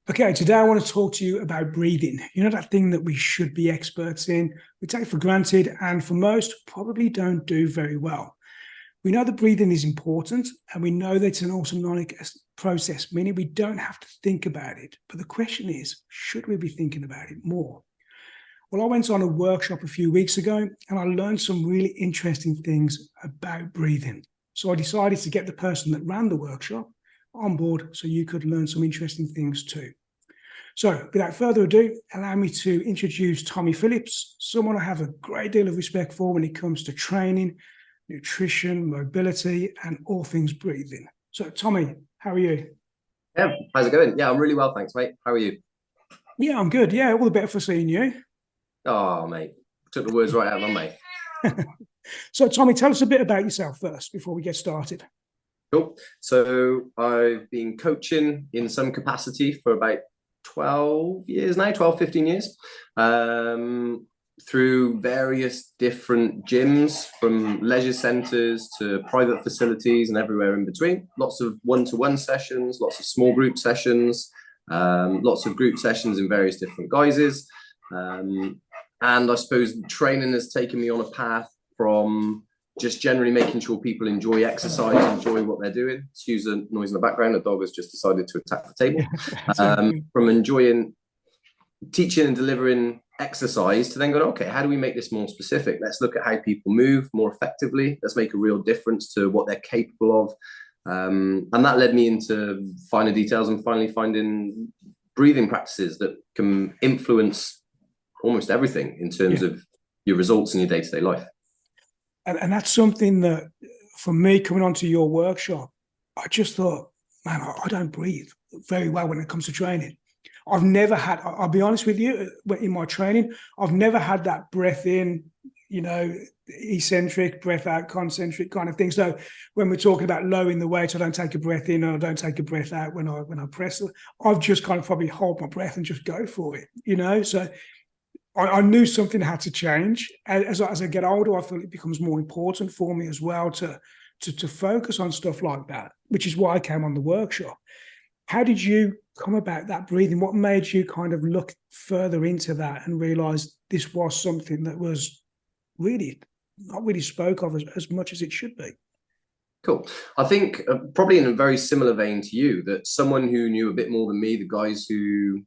Okay, today I want to talk to you about breathing. You know, that thing that we should be experts in, we take for granted, and for most, probably don't do very well. We know that breathing is important, and we know that it's an autonomic process, meaning we don't have to think about it. But the question is, should we be thinking about it more? Well, I went on a workshop a few weeks ago, and I learned some really interesting things about breathing. So I decided to get the person that ran the workshop on board so you could learn some interesting things too. So without further ado, allow me to introduce Tommy Phillips, someone I have a great deal of respect for when it comes to training, nutrition, mobility, and all things breathing. So Tommy, how are you? Yeah, how's it going? Yeah, I'm really well, thanks, mate. How are you? Yeah, I'm good. Yeah, all the better for seeing you. Oh, mate, took the words right out of my mouth. So Tommy, tell us a bit about yourself first before we get started. Cool. So I've been coaching in some capacity for about 12 years now, 12, 15 years, through various different gyms, from leisure centers to private facilities and everywhere in between. Lots of one-to-one sessions, lots of small group sessions, lots of group sessions in various different guises. And I suppose training has taken me on a path from just generally making sure people enjoy exercise, enjoy what they're doing. Excuse the noise in the background. The dog has just decided to attack the table. From enjoying teaching and delivering exercise to then going, okay, how do we make this more specific? Let's look at how people move more effectively. Let's make a real difference to what they're capable of. And that led me into finer details and finally finding breathing practices that can influence almost everything in terms of your results in your day-to-day life. And that's something that, for me, coming onto your workshop, I just thought, man, I don't breathe very well when it comes to training. I've never had, I'll be honest with you, in my training, I've never had that breath in, eccentric, breath out, concentric kind of thing. So when we're talking about lowering the weight, I don't take a breath in and I don't take a breath out when I press. I've just kind of probably hold my breath and just go for it, So I knew something had to change. As I get older, I feel it becomes more important for me as well to focus on stuff like that, which is why I came on the workshop. How did you come about that breathing? What made you kind of look further into that and realize this was something that was really not really spoke of as much as it should be? Cool. I think probably in a very similar vein to you, that someone who knew a bit more than me, the guys who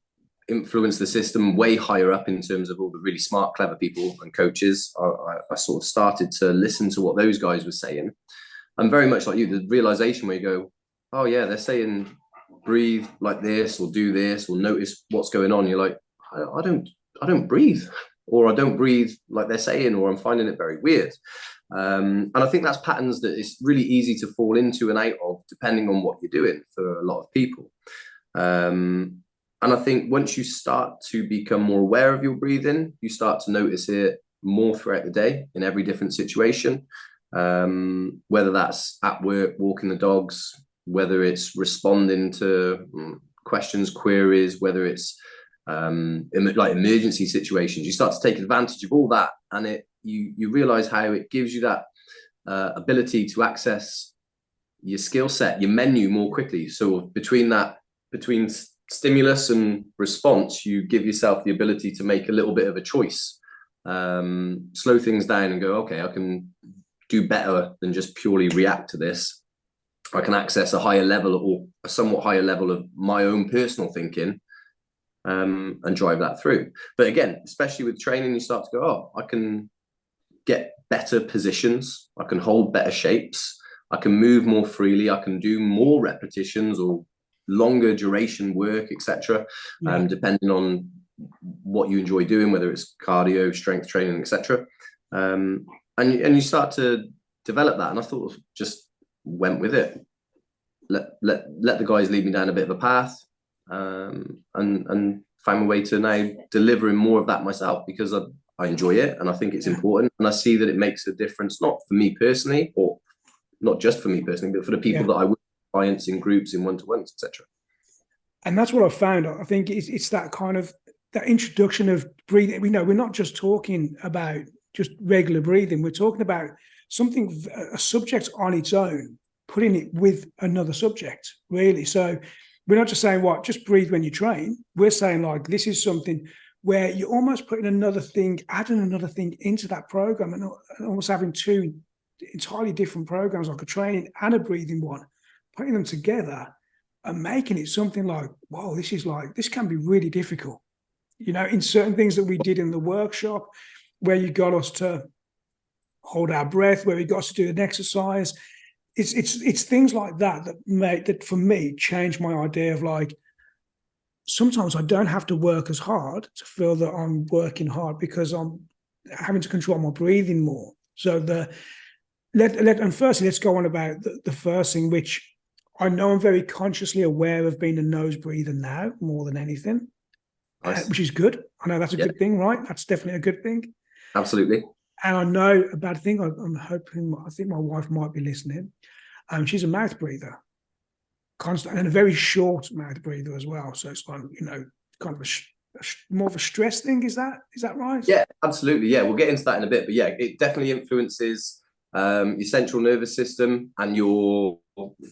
influence the system way higher up in terms of all the really smart, clever people and coaches, I sort of started to listen to what those guys were saying. I'm very much like you, the realization where you go, oh yeah, they're saying breathe like this or do this or notice what's going on. You're like, I don't breathe, or I don't breathe like they're saying, or I'm finding it very weird. And I think that's patterns that it's really easy to fall into and out of depending on what you're doing for a lot of people. And I think once you start to become more aware of your breathing, you start to notice it more throughout the day in every different situation, whether that's at work, walking the dogs, whether it's responding to questions, queries, whether it's like emergency situations. You start to take advantage of all that, and you realize how it gives you that ability to access your skill set, your menu more quickly. So between stimulus and response, you give yourself the ability to make a little bit of a choice, slow things down and go, okay, I can do better than just purely react to this. I can access a higher level or a somewhat higher level of my own personal thinking, and drive that through. But again, especially with training, you start to go, oh, I can get better positions. I can hold better shapes. I can move more freely. I can do more repetitions or longer duration work, etc. Depending on what you enjoy doing, whether it's cardio, strength training, etc. And you start to develop that. And I thought just went with it. Let the guys lead me down a bit of a path, and find my way to now delivering more of that myself, because I enjoy it and I think it's important, and I see that it makes a difference, not for me personally, or not just for me personally, but for the people that I work with, clients in groups, in one-to-ones, etc. And that's what I found. I think it's that kind of that introduction of breathing. We're not just talking about just regular breathing. We're talking about a subject on its own, putting it with another subject, really. So we're not just saying, what, just breathe when you train. We're saying, like, this is something where you're almost putting another thing, adding another thing into that program, and almost having two entirely different programs, like a training and a breathing one, putting them together and making it something like, whoa, this can be really difficult. You know, in certain things that we did in the workshop, where you got us to hold our breath, where we got us to do an exercise, it's things like that that for me changed my idea of, like, sometimes I don't have to work as hard to feel that I'm working hard, because I'm having to control my breathing more. So and firstly, let's go on about the first thing, which I know I'm very consciously aware of being a nose breather now more than anything, Nice. which is good. I know that's a good thing, right? That's definitely a good thing. Absolutely. And I know a bad thing. I'm hoping, I think my wife might be listening. She's a mouth breather, constant, and a very short mouth breather as well. So it's like, you know, kind of more of a stress thing. Is that right? Yeah, absolutely. Yeah, we'll get into that in a bit. But yeah, it definitely influences your central nervous system and your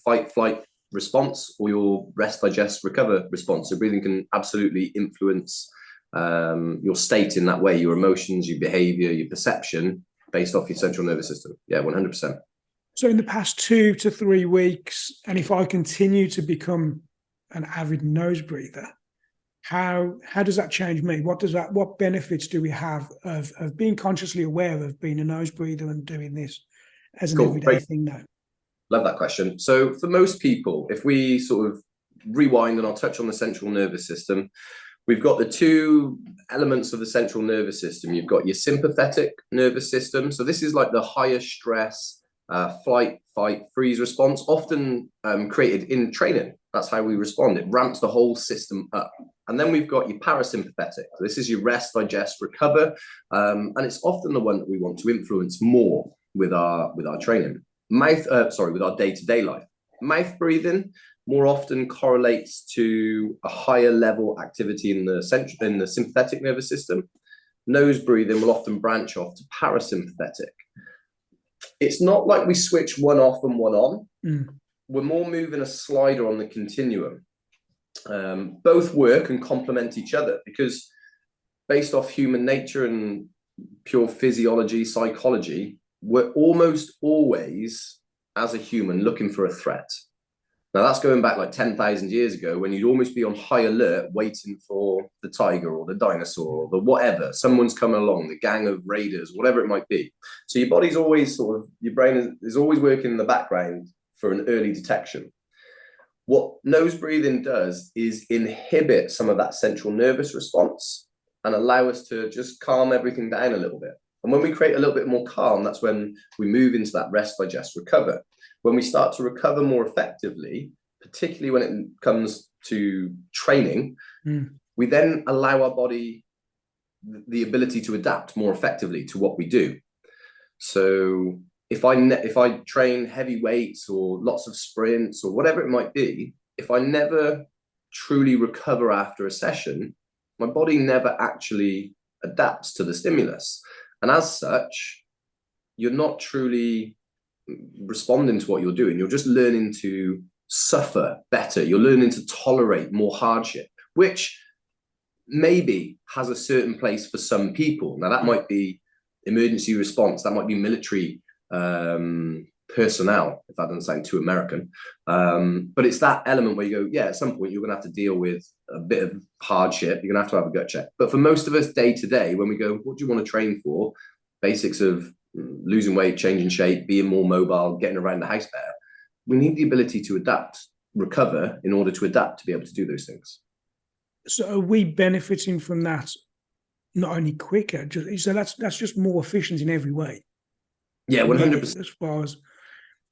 fight, flight response, or your rest, digest, recover response. So breathing can absolutely influence your state in that way, your emotions, your behavior, your perception, based off your central nervous system. Yeah, 100%. So in the past 2 to 3 weeks, and if I continue to become an avid nose breather, how does that change me? What benefits do we have of being consciously aware of being a nose breather and doing this as an everyday thing now? Love that question. So for most people, if we sort of rewind, and I'll touch on the central nervous system, we've got the two elements of the central nervous system. You've got your sympathetic nervous system. So this is like the higher stress, flight, fight, freeze response, often created in training. That's how we respond. It ramps the whole system up. And then we've got your parasympathetic. This is your rest, digest, recover. And it's often the one that we want to influence more with our training. With our day-to-day life. Mouth breathing more often correlates to a higher level activity in the sympathetic nervous system. Nose breathing will often branch off to parasympathetic. It's not like we switch one off and one on. We're more moving a slider on the continuum. Both work and complement each other, because based off human nature and pure physiology, psychology, we're almost always, as a human, looking for a threat. Now, that's going back like 10,000 years ago, when you'd almost be on high alert, waiting for the tiger or the dinosaur or the whatever. Someone's coming along, the gang of raiders, whatever it might be. So your body's always your brain is always working in the background for an early detection. What nose breathing does is inhibit some of that central nervous response and allow us to just calm everything down a little bit. And when we create a little bit more calm, that's when we move into that rest, digest, recover. When we start to recover more effectively, particularly when it comes to training, we then allow our body the ability to adapt more effectively to what we do. So if I train heavy weights or lots of sprints or whatever it might be, if I never truly recover after a session, my body never actually adapts to the stimulus. And as such, you're not truly responding to what you're doing. You're just learning to suffer better. You're learning to tolerate more hardship, which maybe has a certain place for some people. Now, that might be emergency response. That might be military personnel, if that doesn't sound too American. But it's that element where you go, yeah, at some point you're going to have to deal with a bit of hardship. You're going to have a gut check. But for most of us day to day, when we go, what do you want to train for? Basics of losing weight, changing shape, being more mobile, getting around the house better. We need the ability to adapt, recover in order to adapt to be able to do those things. So are we benefiting from that not only quicker, so that's just more efficient in every way? Yeah, 100%. As far as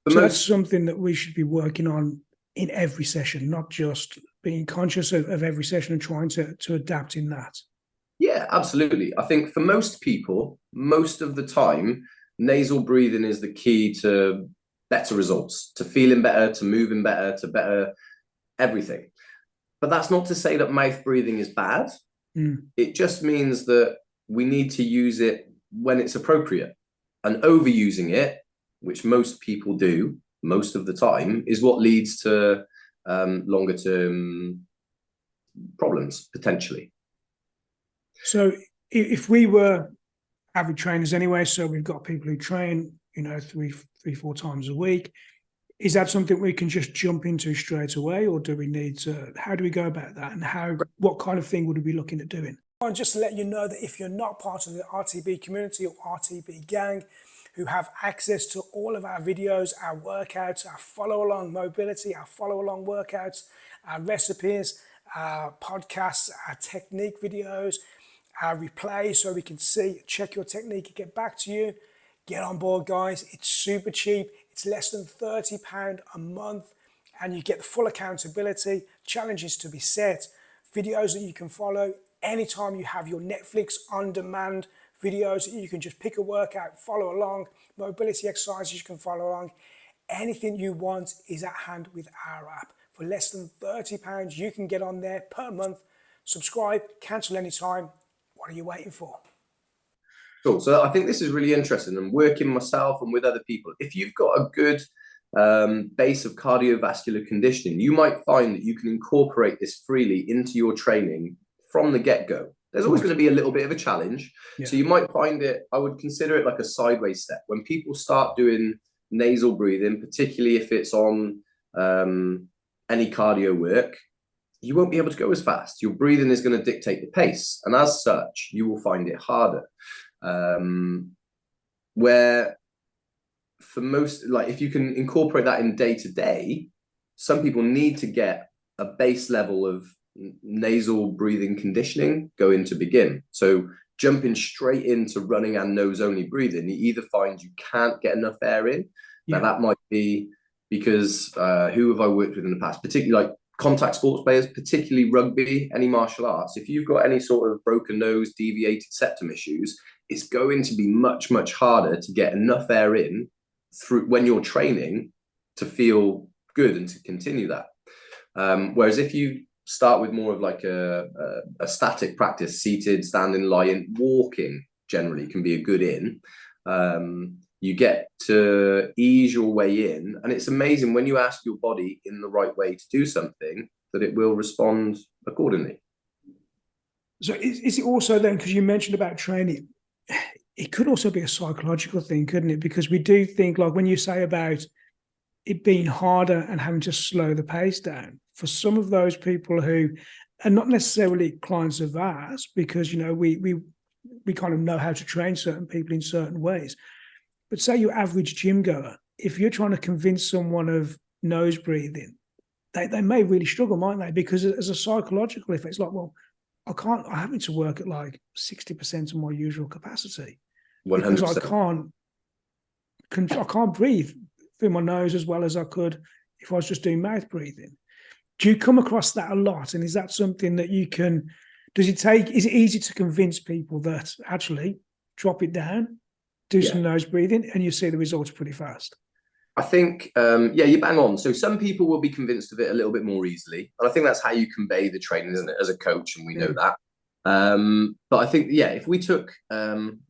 so that's something that we should be working on in every session, not just being conscious of every session and trying to adapt in that. Yeah, absolutely. I think for most people, most of the time, nasal breathing is the key to better results, to feeling better, to moving better, to better everything. But that's not to say that mouth breathing is bad. It just means that we need to use it when it's appropriate. And overusing it, which most people do most of the time, is what leads to longer term problems potentially. So if we were avid trainers anyway, so we've got people who train, you know, three, 4 times a week. Is that something we can just jump into straight away, or do we need to? How do we go about that, and what kind of thing would we be looking at doing? And just to let you know that if you're not part of the RTB community or RTB gang, who have access to all of our videos, our workouts, our follow-along mobility, our follow-along workouts, our recipes, our podcasts, our technique videos, our replays, so we can see, check your technique and get back to you. Get on board, guys. It's super cheap. It's less than £30 a month, and you get the full accountability, challenges to be set, videos that you can follow anytime you have your Netflix on-demand videos that you can just pick a workout, follow along, mobility exercises you can follow along. Anything you want is at hand with our app. For less than £30, you can get on there per month, subscribe, cancel anytime. What are you waiting for? Cool. So I think this is really interesting, and working myself and with other people. If you've got a good base of cardiovascular conditioning, you might find that you can incorporate this freely into your training from the get-go. There's always going to be a little bit of a challenge. Yeah. So you might find it, I would consider it like a sideways step. When people start doing nasal breathing, particularly if it's on any cardio work, you won't be able to go as fast. Your breathing is going to dictate the pace. And as such, you will find it harder. Where for most, like if you can incorporate that in day to day, some people need to get a base level of nasal breathing conditioning going to begin. So jumping straight into running and nose only breathing, you either find you can't get enough air in. Yeah. Now that might be because who have I worked with in the past, particularly like contact sports players, particularly rugby, any martial arts. If you've got any sort of broken nose, deviated septum issues, it's going to be much, much harder to get enough air in through when you're training to feel good and to continue that. Whereas if you start with more of like a static practice, seated, standing, lying, walking generally can be a good in. You get to ease your way in, and it's amazing when you ask your body in the right way to do something that it will respond accordingly. So is it also then, because you mentioned about training, it could also be a psychological thing, couldn't it? Because we do think, like when you say about it being harder and having to slow the pace down, for some of those people who are not necessarily clients of ours, because, you know, we kind of know how to train certain people in certain ways. But say your average gym goer, if you're trying to convince someone of nose breathing, they may really struggle, mightn't they? Because as a psychological effect, it's like, well, I'm having to work at like 60% of my usual capacity 100%. Because I can't breathe through my nose as well as I could if I was just doing mouth breathing. Do you come across that a lot? And is that something that you can, is it easy to convince people that actually drop it down, do some nose breathing, and you see the results pretty fast? I think, you bang on. So some people will be convinced of it a little bit more easily. And I think that's how you convey the training, isn't it, as a coach, and we know that. But I think, if we took,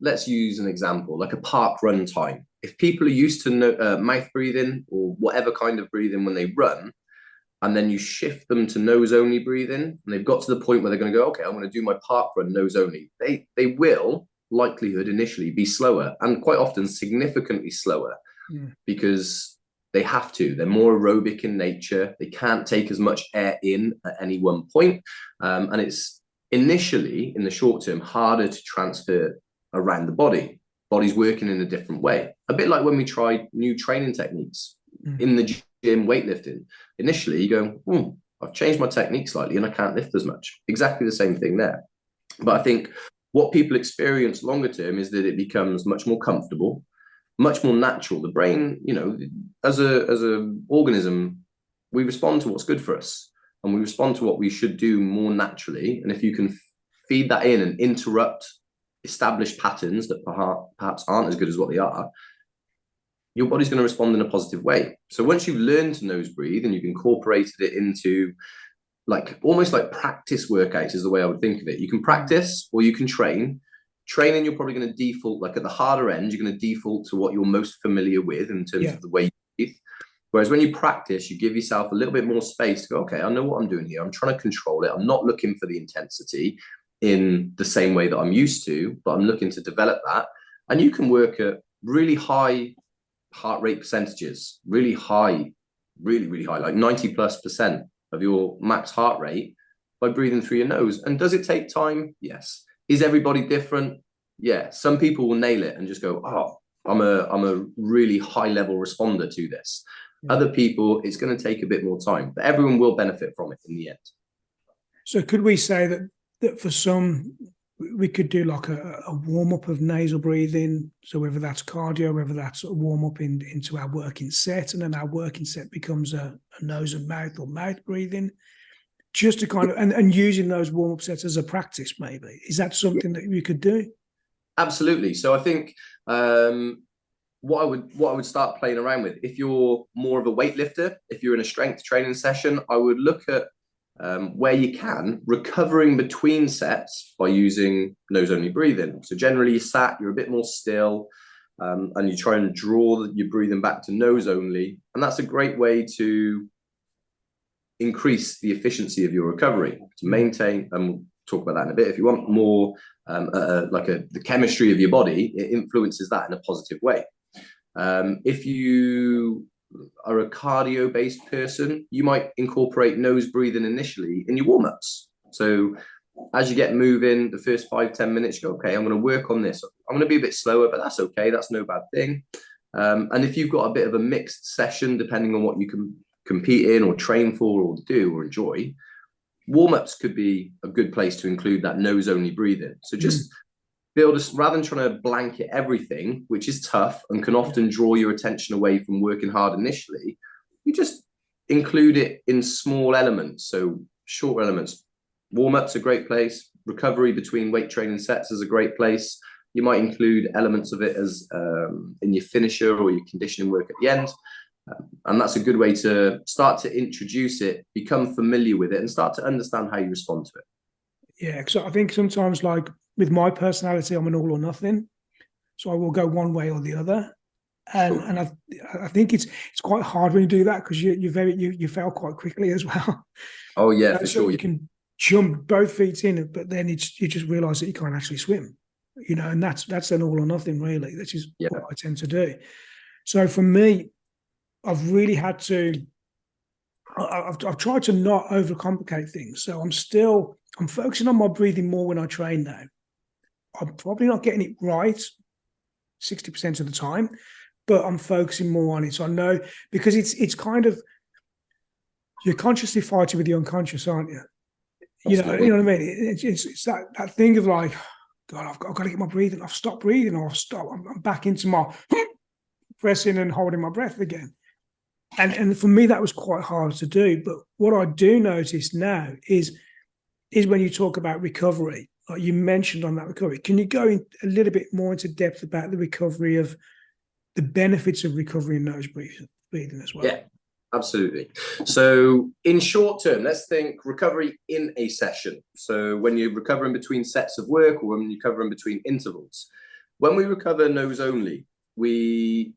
let's use an example, like a park run time. If people are used to mouth breathing or whatever kind of breathing when they run, and then you shift them to nose only breathing, and they've got to the point where they're going to go, okay, I'm going to do my park run nose only. They will, likelihood initially, be slower, and quite often significantly slower. Because they have to. They're more aerobic in nature. They can't take as much air in at any one point. And it's initially, in the short term, harder to transfer around the body. Body's working in a different way. A bit like when we tried new training techniques in the gym, weightlifting. Initially, you go, I've changed my technique slightly and I can't lift as much. Exactly the same thing there. But I think what people experience longer term is that it becomes much more comfortable, much more natural. The brain, as a organism, we respond to what's good for us, and we respond to what we should do more naturally. And if you can feed that in and interrupt established patterns that perhaps aren't as good as what they are, your body's going to respond in a positive way. So once you've learned to nose breathe and you've incorporated it into almost like practice workouts is the way I would think of it. You can practice or you can train. Training, you're probably going to default, like at the harder end, you're going to default to what you're most familiar with in terms of the way you breathe. Whereas when you practice, you give yourself a little bit more space to go, okay, I know what I'm doing here. I'm trying to control it. I'm not looking for the intensity in the same way that I'm used to, but I'm looking to develop that. And you can work at really high heart rate percentages, really high, really, really high, like 90+% of your max heart rate by breathing through your nose. And does it take time? Yes. Is everybody different? Yeah. Some people will nail it and just go, oh, I'm a really high level responder to this. Yeah. Other people, it's going to take a bit more time, but everyone will benefit from it in the end. So could we say that for some, we could do like a warm-up of nasal breathing, so whether that's cardio, whether that's a warm-up into our working set, and then our working set becomes a nose and mouth or mouth breathing, just to kind of, and using those warm-up sets as a practice, maybe. Is that something that you could do? Absolutely. So I think what I would start playing around with, if you're more of a weightlifter, if you're in a strength training session, I would look at where you can, recovering between sets by using nose-only breathing. So generally you're sat, you're a bit more still, and you try and draw your breathing back to nose-only. And that's a great way to increase the efficiency of your recovery, to maintain, and we'll talk about that in a bit. If you want more the chemistry of your body, it influences that in a positive way. If you are a cardio-based person, you might incorporate nose breathing initially in your warm-ups. So as you get moving, the first 5-10 minutes, you go, okay, I'm going to work on this. I'm going to be a bit slower, but that's okay. That's no bad thing. And if you've got a bit of a mixed session, depending on what you can compete in or train for or do or enjoy, warm-ups could be a good place to include that nose-only breathing. So just build rather than trying to blanket everything, which is tough and can often draw your attention away from working hard initially, you just include it in small elements. So short elements. Warm-up's a great place. Recovery between weight training sets is a great place. You might include elements of it as in your finisher or your conditioning work at the end. And that's a good way to start to introduce it, become familiar with it, and start to understand how you respond to it. Yeah, because I think sometimes, like with my personality, I'm an all or nothing, so I will go one way or the other, and I think it's quite hard when you do that, because you fail quite quickly as well. Oh yeah, for sure. You can jump both feet in, but then you just realise that you can't actually swim, and that's an all or nothing really. That is what I tend to do. So for me, I've really had to. I've tried to not overcomplicate things. So I'm focusing on my breathing more when I train now. I'm probably not getting it right 60% of the time, but I'm focusing more on it. So I know, because it's kind of, you're consciously fighting with the unconscious, aren't you? You know what I mean? It's that thing of like, God, I've got to get my breathing. I've stopped breathing, or I'm back into my pressing and holding my breath again. And for me, that was quite hard to do. But what I do notice now is when you talk about recovery, like you mentioned on that recovery, can you go in a little bit more into depth about the recovery, of the benefits of recovery in nose breathing as well? Yeah, absolutely. So in short term, let's think recovery in a session. So when you're recovering between sets of work, or when you're recovering between intervals, when we recover nose only, we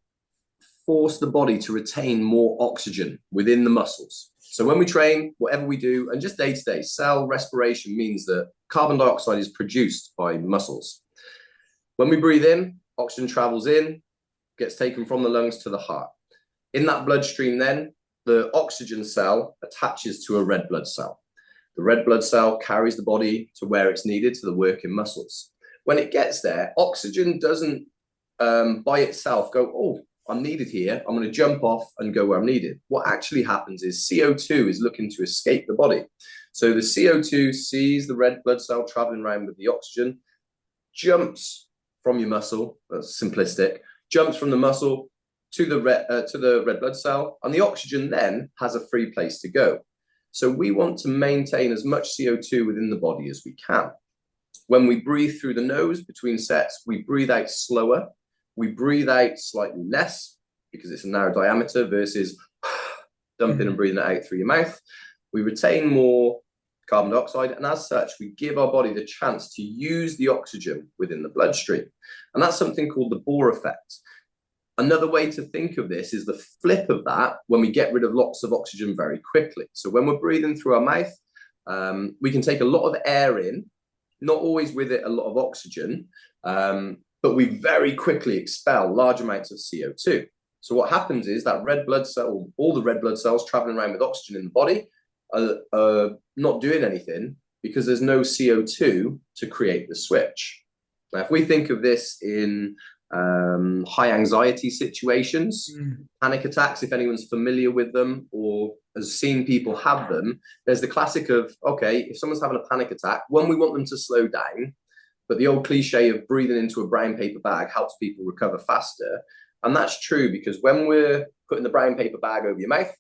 force the body to retain more oxygen within the muscles. So when we train, whatever we do, and just day-to-day, cell respiration means that carbon dioxide is produced by muscles. When we breathe in, oxygen travels in, gets taken from the lungs to the heart. In that bloodstream then, the oxygen cell attaches to a red blood cell. The red blood cell carries the body to where it's needed, to the working muscles. When it gets there, oxygen doesn't by itself go, oh, I'm needed here, I'm going to jump off and go where I'm needed. What actually happens is CO2 is looking to escape the body. So the CO2 sees the red blood cell traveling around with the oxygen, jumps from your muscle, that's simplistic, jumps from the muscle to the red blood cell, and the oxygen then has a free place to go. So we want to maintain as much CO2 within the body as we can. When we breathe through the nose between sets, we breathe out slower. We breathe out slightly less because it's a narrow diameter versus dumping and breathing it out through your mouth. We retain more carbon dioxide, and as such, we give our body the chance to use the oxygen within the bloodstream. And that's something called the Bohr effect. Another way to think of this is the flip of that when we get rid of lots of oxygen very quickly. So when we're breathing through our mouth, we can take a lot of air in, not always with it a lot of oxygen, but we very quickly expel large amounts of CO2. So what happens is that red blood cell, all the red blood cells traveling around with oxygen in the body are not doing anything because there's no CO2 to create the switch. Now, if we think of this in high anxiety situations, panic attacks, if anyone's familiar with them or has seen people have them, there's the classic of, okay, if someone's having a panic attack, one, we want them to slow down, but the old cliche of breathing into a brown paper bag helps people recover faster. And that's true because when we're putting the brown paper bag over your mouth,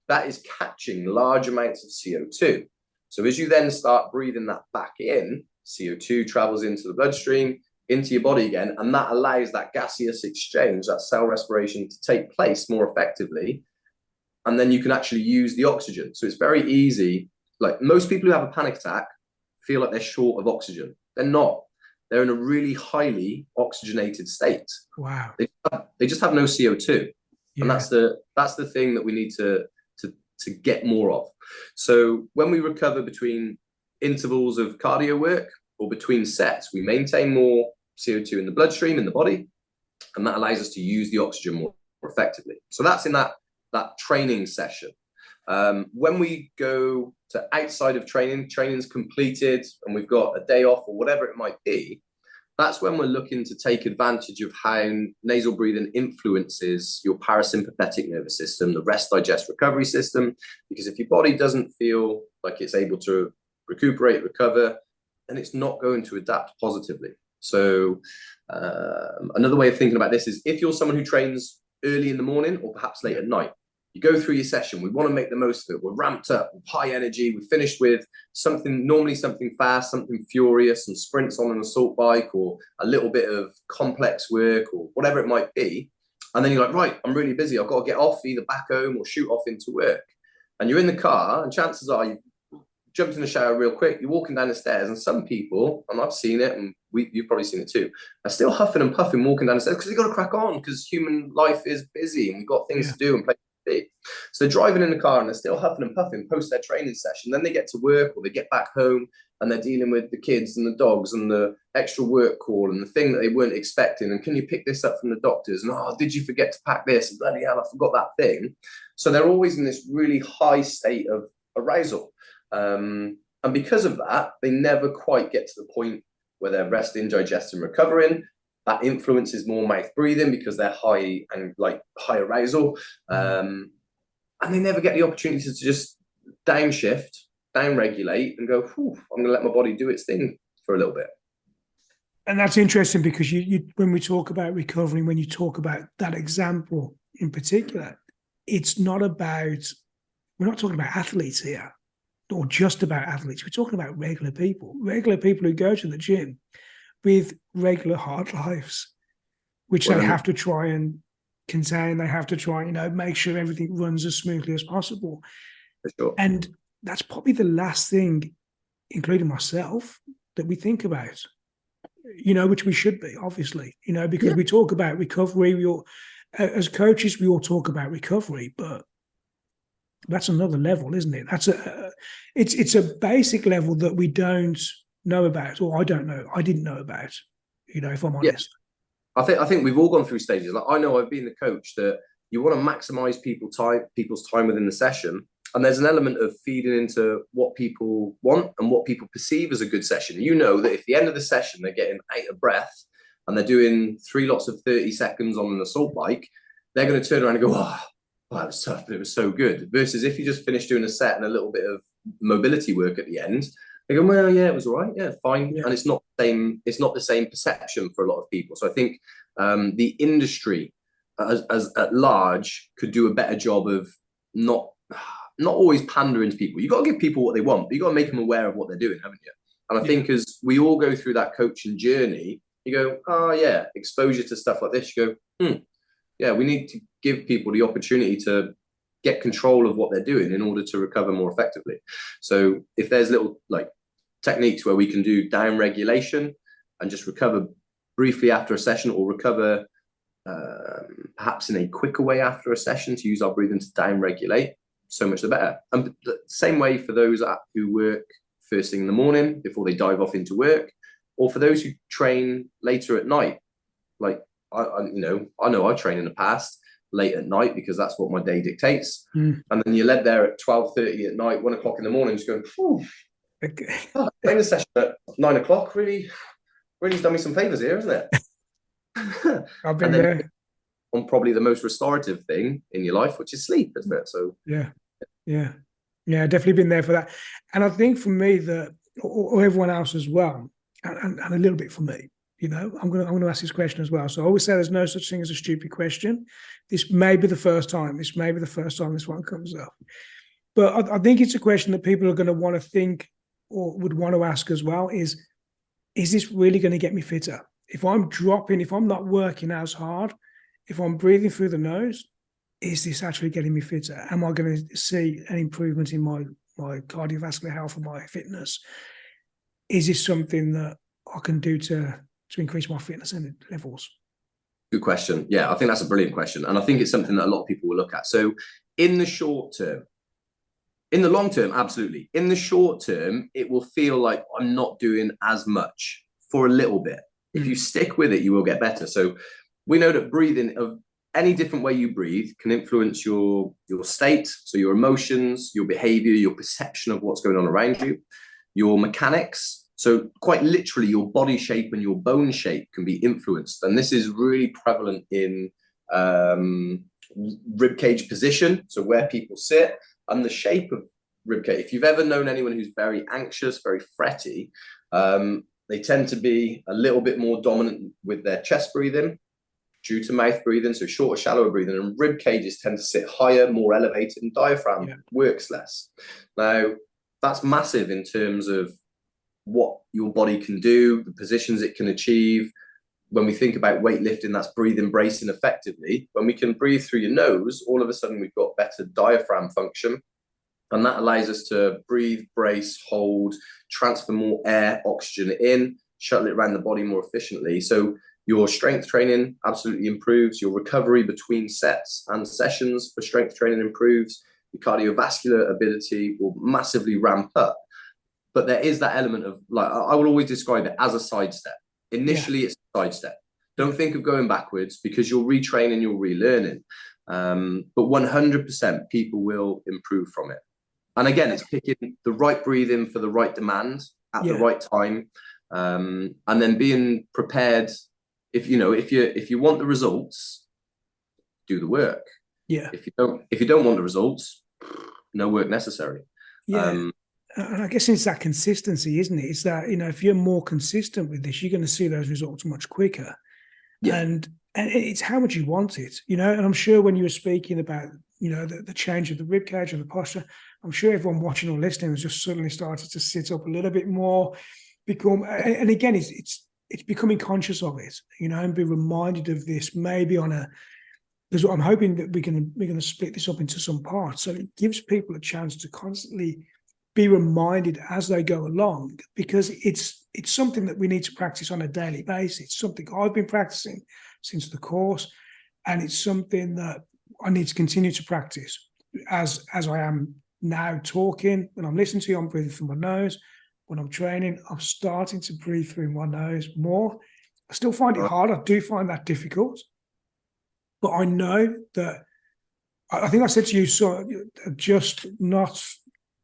that is catching large amounts of CO2. So as you then start breathing that back in, CO2 travels into the bloodstream, into your body again, and that allows that gaseous exchange, that cell respiration to take place more effectively. And then you can actually use the oxygen. So it's very easy. Like most people who have a panic attack feel like they're short of oxygen. They're not. They're in a really highly oxygenated state. Wow. They just have no CO2. Yeah. And that's the thing that we need to get more of. So when we recover between intervals of cardio work or between sets, we maintain more CO2 in the bloodstream, in the body, and that allows us to use the oxygen more effectively. So that's in that training session. When we go to outside of training's completed and we've got a day off or whatever it might be, that's when we're looking to take advantage of how nasal breathing influences your parasympathetic nervous system, the rest, digest, recovery system. Because if your body doesn't feel like it's able to recuperate, recover, then it's not going to adapt positively. So another way of thinking about this is if you're someone who trains early in the morning or perhaps late at night, you go through your session, we want to make the most of it. We're ramped up, with high energy. We finished with normally something fast, something furious, and sprints on an assault bike or a little bit of complex work or whatever it might be. And then you're like, right, I'm really busy. I've got to get off, either back home or shoot off into work. And you're in the car and chances are you jumped in the shower real quick, you're walking down the stairs, and some people, and I've seen it, and you've probably seen it too, are still huffing and puffing walking down the stairs because they've got to crack on because human life is busy and we've got things to do and places to be. So they're driving in the car and they're still huffing and puffing post their training session. Then they get to work or they get back home and they're dealing with the kids and the dogs and the extra work call and the thing that they weren't expecting. And can you pick this up from the doctors? And oh, did you forget to pack this? And bloody hell, I forgot that thing. So they're always in this really high state of arousal. And because of that, they never quite get to the point where they're resting, digesting, recovering. That influences more mouth breathing because they're high arousal. And they never get the opportunity to just downshift, downregulate and go, I'm going to let my body do its thing for a little bit. And that's interesting because you when we talk about recovery, when you talk about that example in particular, it's not about, we're not talking about athletes here or just about athletes. We're talking about regular people who go to the gym with regular hard lives, which they have to try and contain. They have to try, make sure everything runs as smoothly as possible. For sure. And that's probably the last thing, including myself, that we think about, which we should be, obviously, because we talk about recovery. As coaches, we all talk about recovery, but that's another level, isn't it? It's a basic level that we don't know about, or I don't know. I didn't know about, if I'm honest. Yeah. I think we've all gone through stages. Like I know I've been the coach that you want to maximize people's time within the session. And there's an element of feeding into what people want and what people perceive as a good session. You know that if at the end of the session, they're getting out of breath and they're doing 3 lots of 30 seconds on an assault bike, they're going to turn around and go, oh, that was tough, but it was so good. Versus if you just finish doing a set and a little bit of mobility work at the end, they go, well, yeah, it was all right. Yeah, fine. Yeah. And it's not the same perception for a lot of people. So I think the industry as at large could do a better job of not always pandering to people. You've got to give people what they want, but you've got to make them aware of what they're doing, haven't you? And I think as we all go through that coaching journey, you go, oh yeah, exposure to stuff like this, you go, yeah, we need to give people the opportunity to get control of what they're doing in order to recover more effectively. So if there's little techniques where we can do down regulation and just recover briefly after a session or recover perhaps in a quicker way after a session to use our breathing to down regulate, so much the better. And the same way for those who work first thing in the morning before they dive off into work, or for those who train later at night. Like I know I train in the past late at night because that's what my day dictates. And then you're led there at 12:30 at night, 1 o'clock in the morning, just going, Okay. training session at 9 o'clock really has done me some favors here, isn't it? I've been there. On probably the most restorative thing in your life, which is sleep, isn't it? So yeah, definitely been there for that. And I think for me that, or everyone else as well, and a little bit for me, I'm gonna ask this question as well. So I always say there's no such thing as a stupid question. This may be the first time. This one comes up. But I think it's a question that people are going to want to think or would want to ask as well is this really going to get me fitter? If I'm not working as hard, if I'm breathing through the nose, is this actually getting me fitter? Am I going to see an improvement in my cardiovascular health and my fitness? Is this something that I can do to increase my fitness levels? Good question. Yeah, I think that's a brilliant question. And I think it's something that a lot of people will look at. So in the short term, in the long term, absolutely. In the short term, it will feel like I'm not doing as much for a little bit. If you stick with it, you will get better. So we know that breathing, of any different way you breathe, can influence your state, so your emotions, your behavior, your perception of what's going on around you, your mechanics. So quite literally, your body shape and your bone shape can be influenced. And this is really prevalent in rib cage position, so where people sit, and the shape of rib cage. If you've ever known anyone who's very anxious, very fretty, they tend to be a little bit more dominant with their chest breathing due to mouth breathing, so shorter, shallower breathing, and rib cages tend to sit higher, more elevated, and diaphragm works less. Now, that's massive in terms of what your body can do, the positions it can achieve. When we think about weightlifting, that's breathing, bracing effectively. When we can breathe through your nose, all of a sudden we've got better diaphragm function. And that allows us to breathe, brace, hold, transfer more air, oxygen in, shuttle it around the body more efficiently. So your strength training absolutely improves. Your recovery between sets and sessions for strength training improves. Your cardiovascular ability will massively ramp up. But there is that element of, like, I will always describe it as a sidestep. Initially, it's a sidestep. Don't think of going backwards because you're retraining, you're relearning. But 100% people will improve from it. And again, it's picking the right breathing for the right demand at the right time, and then being prepared. If you want the results, do the work. Yeah. If you don't want the results, no work necessary. Yeah. And I guess it's that consistency, isn't it? It's that, if you're more consistent with this, you're going to see those results much quicker. Yeah. And it's how much you want it, and I'm sure when you were speaking about, the change of the rib cage and the posture, I'm sure everyone watching or listening has just suddenly started to sit up a little bit more, and again, it's becoming conscious of it, and be reminded of this maybe because I'm hoping that we're going to split this up into some parts. So it gives people a chance to constantly be reminded as they go along, because it's something that we need to practice on a daily basis. It's something I've been practicing since the course, and it's something that I need to continue to practice as I am now talking. When I'm listening to you, I'm breathing through my nose. When I'm training, I'm starting to breathe through my nose more. I still find it hard. I do find that difficult, but I know that, I think I said to you, so just not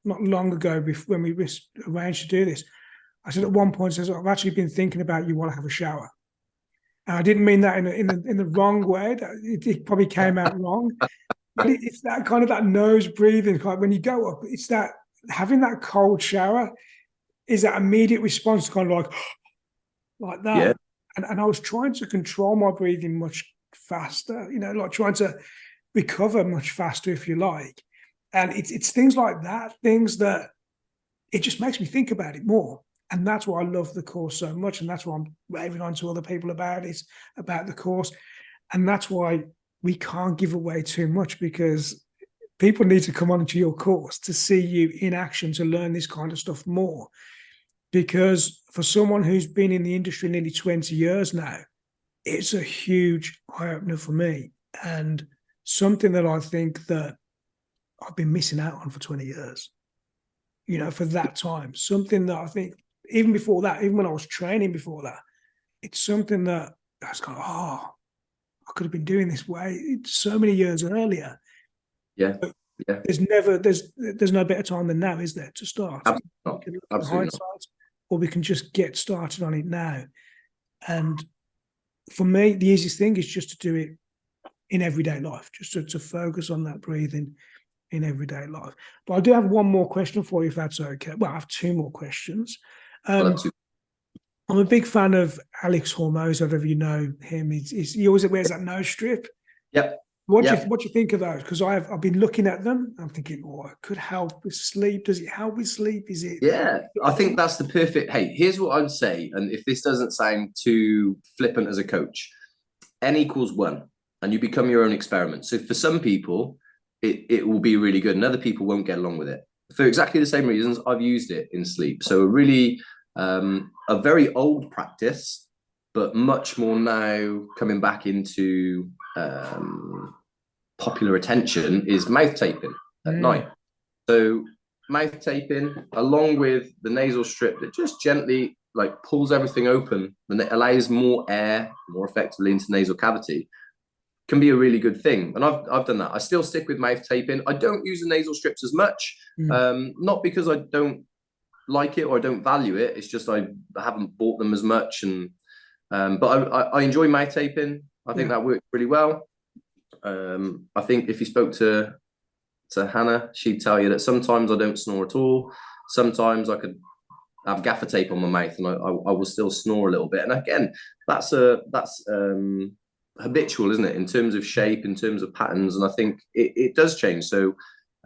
long ago, when we arranged to do this, I said at one point, I've actually been thinking about you while I have a shower. And I didn't mean that in the wrong way. It probably came out wrong. But it's that kind of that nose breathing, when you go up, it's that having that cold shower is that immediate response, kind of like that. Yeah. And I was trying to control my breathing much faster, like trying to recover much faster, if you like. And it's things like that, things that it just makes me think about it more. And that's why I love the course so much. And that's why I'm raving on to other people about the course. And that's why we can't give away too much, because people need to come onto your course to see you in action, to learn this kind of stuff more. Because for someone who's been in the industry nearly 20 years now, it's a huge eye opener for me, and something that I think that I've been missing out on for 20 years. You know, for that time, something that I think even before that, even when I was training before that, it's something that I was going, oh, I could have been doing this way so many years earlier. Yeah, yeah, There's no better time than now, is there, to start? absolutely We not. can look in Absolutely not. hindsight, or we can just get started on it now. And for me, the easiest thing is just to do it in everyday life, just to focus on that breathing in everyday life. But I do have one more question for you, if that's okay. Well, I have two more questions. I love to. I'm a big fan of Alex Hormoz. If you know him, he always wears that nose strip. Yep. What do Yep. you think of those? Because I've been looking at them. I'm thinking, oh, it could help with sleep. Does it help with sleep? Is it? Yeah, I think that's the perfect. Hey, here's what I would say, and if this doesn't sound too flippant as a coach, n equals 1, and you become your own experiment. So for some people, it will be really good, and other people won't get along with it for exactly the same reasons. I've used it in sleep. So a very old practice, but much more now coming back into popular attention is mouth taping at night. So mouth taping along with the nasal strip that just gently like pulls everything open and it allows more air more effectively into the nasal cavity can be a really good thing. And I've done that. I still stick with mouth taping. I don't use the nasal strips as much, not because I don't like it or I don't value it. It's just I haven't bought them as much. And but I enjoy mouth taping. I think that works really well. I think if you spoke to Hannah, she'd tell you that sometimes I don't snore at all. Sometimes I could have gaffer tape on my mouth and I will still snore a little bit. And again, that's habitual, isn't it? In terms of shape, in terms of patterns. And I think it does change. So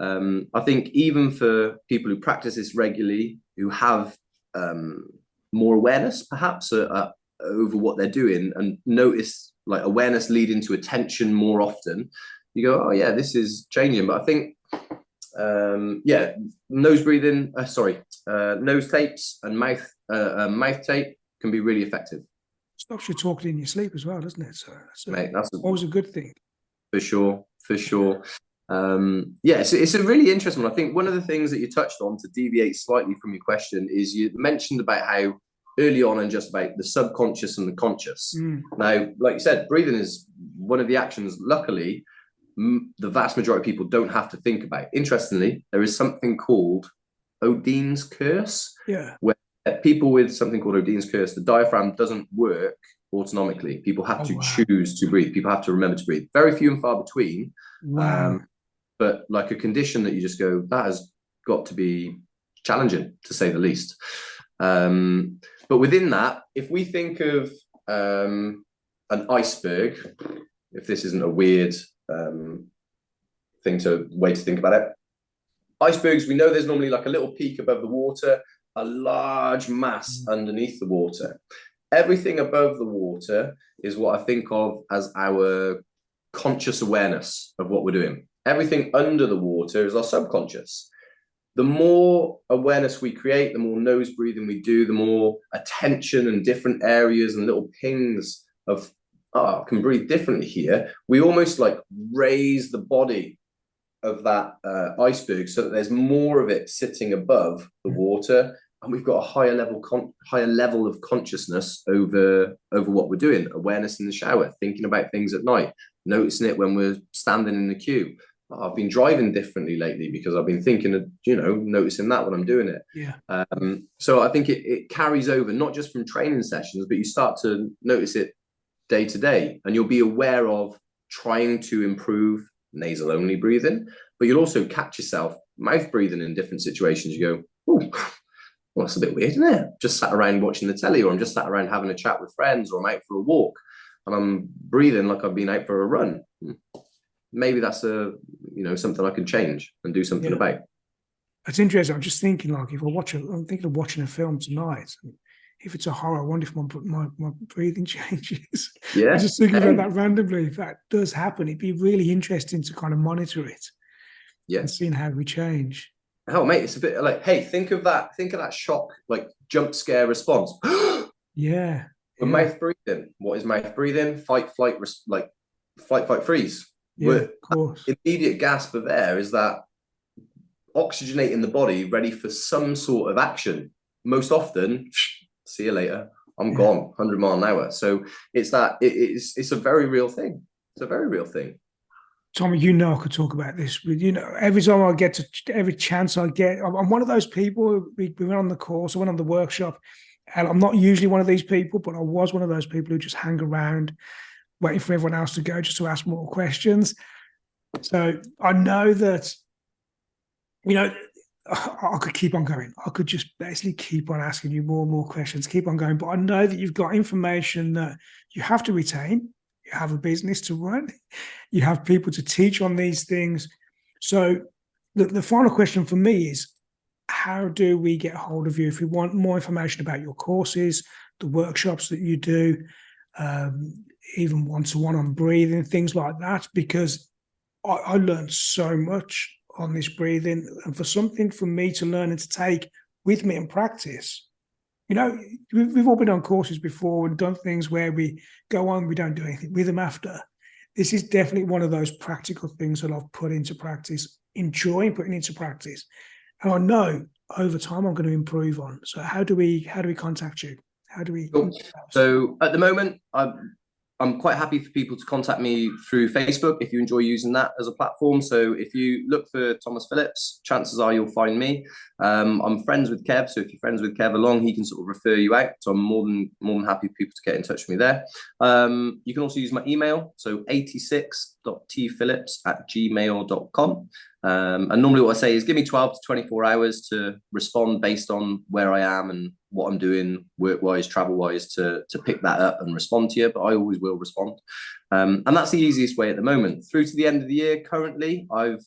I think even for people who practice this regularly, who have more awareness perhaps over what they're doing and notice like awareness leading to attention more often, you go, oh yeah, this is changing. But I think nose breathing, nose tapes and mouth tape can be really effective. Stops you talking in your sleep as well, doesn't it? So That's always a good thing. For sure. It's a really interesting one. I think one of the things that you touched on, to deviate slightly from your question, is you mentioned about how early on and just about the subconscious and the conscious. Now, like you said, breathing is one of the actions, luckily, the vast majority of people don't have to think about. Interestingly, there is something called Odine's curse, where people with something called Odine's curse, the diaphragm doesn't work autonomically. People have to choose to breathe. People have to remember to breathe. Very few and far between. But like a condition that you just go, that has got to be challenging, to say the least. But within that, if we think of an iceberg, if this isn't a weird way to think about it, icebergs, we know there's normally like a little peak above the water, a large mass underneath the water. Everything above the water is what I think of as our conscious awareness of what we're doing. Everything under the water is our subconscious. The more awareness we create, the more nose breathing we do, the more attention and different areas and little pings of, I can breathe differently here. We almost like raise the body of that iceberg so that there's more of it sitting above the water. And we've got a higher level of consciousness over what we're doing. Awareness in the shower, thinking about things at night, noticing it when we're standing in the queue. I've been driving differently lately because I've been thinking of, noticing that when I'm doing it. So I think it carries over, not just from training sessions, but you start to notice it day to day, and you'll be aware of trying to improve nasal only breathing, but you'll also catch yourself mouth breathing in different situations. You go, oh, well, that's a bit weird, isn't it? Just sat around watching the telly, or I'm just sat around having a chat with friends, or I'm out for a walk and I'm breathing like I've been out for a run. Maybe that's something I can change and do something about. It's interesting. I'm just thinking, like, I'm thinking of watching a film tonight. If it's a horror, I wonder if my breathing changes. Yeah. I'm just thinking about that randomly. If that does happen, it'd be really interesting to kind of monitor it. And seeing how we change. Oh, mate, it's a bit like, hey, think of that shock, like jump scare response. Yeah. But Yeah, mouth breathing, what is mouth breathing? Fight, flight, like fight, fight, freeze. yeah, We're of course. immediate gasp of air is that oxygenating the body ready for some sort of action. Most often, see you later. I'm Yeah. gone, 100 mile an hour. So it's that it's a very real thing. It's a very real thing. Tommy, I could talk about this, but every time I get to, every chance I get, I'm one of those people. We went on the course, I went on the workshop, and I'm not usually one of these people, but I was one of those people who just hang around, waiting for everyone else to go just to ask more questions. So I know that, you know, I could keep on going. I could just basically keep on asking you more and more questions, keep on going. But I know that you've got information that you have to retain. You have a business to run. You have people to teach on these things. So the final question for me is, how do we get hold of you if we want more information about your courses, the workshops that you do, even one-to-one on breathing, things like that? Because I learned so much on this breathing, and for something for me to learn and to take with me and practice. We've all been on courses before and done things where we go on, we don't do anything with them after. This is definitely one of those practical things that I've put into practice, enjoying putting into practice, and I know over time I'm going to improve on. So how do we contact you? How do we? Cool. So at the moment, I'm quite happy for people to contact me through Facebook if you enjoy using that as a platform. So if you look for Thomas Phillips, chances are you'll find me. I'm friends with Kev, so if you're friends with Kev along, he can sort of refer you out. So I'm more than happy for people to get in touch with me there. You can also use my email, so 86.tphillips@gmail.com. And normally what I say is give me 12 to 24 hours to respond based on where I am and what I'm doing work-wise, travel-wise, to pick that up and respond to you, but I always will respond. And that's the easiest way at the moment. Through to the end of the year, currently, I've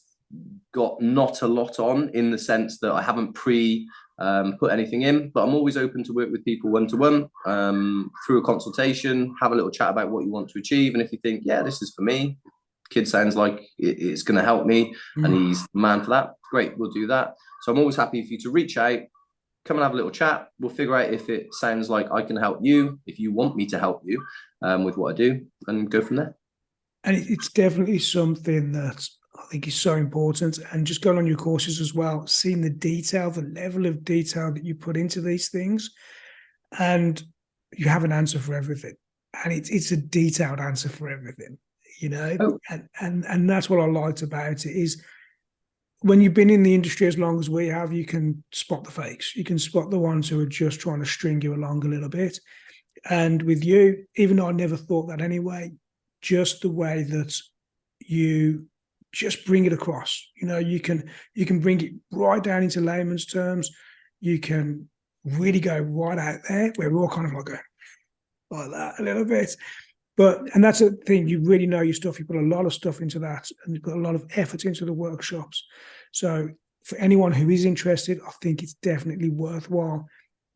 got not a lot on in the sense that I haven't put anything in, but I'm always open to work with people one-to-one through a consultation, have a little chat about what you want to achieve. And if you think, yeah, this is for me, kid sounds like it's going to help me and he's the man for that, great, we'll do that. So I'm always happy for you to reach out, come and have a little chat. We'll figure out if it sounds like I can help you, if you want me to help you with what I do, and go from there. And it's definitely something that I think is so important. And just going on your courses as well, seeing the detail, the level of detail that you put into these things, and you have an answer for everything. And it's a detailed answer for everything, Oh. and that's what I liked about it is when you've been in the industry as long as we have, you can spot the fakes. You can spot the ones who are just trying to string you along a little bit. And with you, even though I never thought that anyway, just the way that you just bring it across, you can bring it right down into layman's terms. You can really go right out there where we're all kind of like going like that a little bit. And that's the thing, you really know your stuff. You put a lot of stuff into that and you put a lot of effort into the workshops. So for anyone who is interested, I think it's definitely worthwhile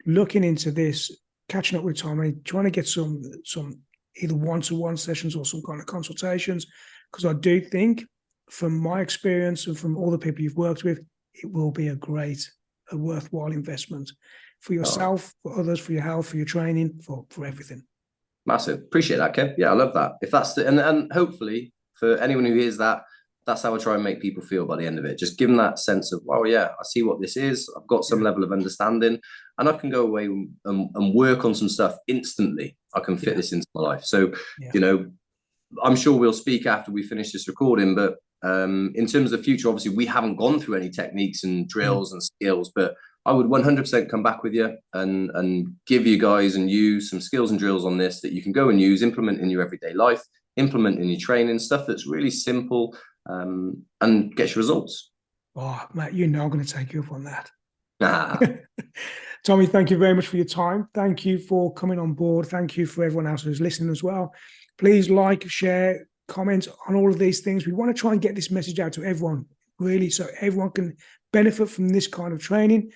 looking into this, catching up with Tommy, trying to get some either one-to-one sessions or some kind of consultations. Because I do think from my experience and from all the people you've worked with, it will be a worthwhile investment for yourself, for others, for your health, for your training, for everything. Massive. Appreciate that, Kev. Yeah, I love that. If that's and hopefully for anyone who hears that, that's how I try and make people feel by the end of it. Just give them that sense of, wow, yeah, I see what this is. I've got some level of understanding and I can go away and work on some stuff instantly. I can fit this into my life. So, I'm sure we'll speak after we finish this recording, but in terms of the future, obviously we haven't gone through any techniques and drills and skills, but I would 100% come back with you and give you guys and you some skills and drills on this that you can go and use, implement in your everyday life, implement in your training, stuff that's really simple and gets you results. Oh, Matt, I'm going to take you up on that. Ah. Tommy, thank you very much for your time. Thank you for coming on board. Thank you for everyone else who's listening as well. Please like, share, comment on all of these things. We want to try and get this message out to everyone, really, so everyone can benefit from this kind of training.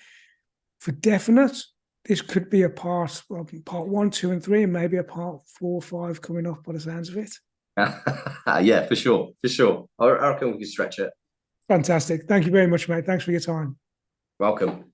For definite, this could be a part 1, 2, and 3, and maybe a part 4, 5 coming up by the sounds of it. Yeah, for sure. I reckon we can stretch it. Fantastic. Thank you very much, mate. Thanks for your time. Welcome.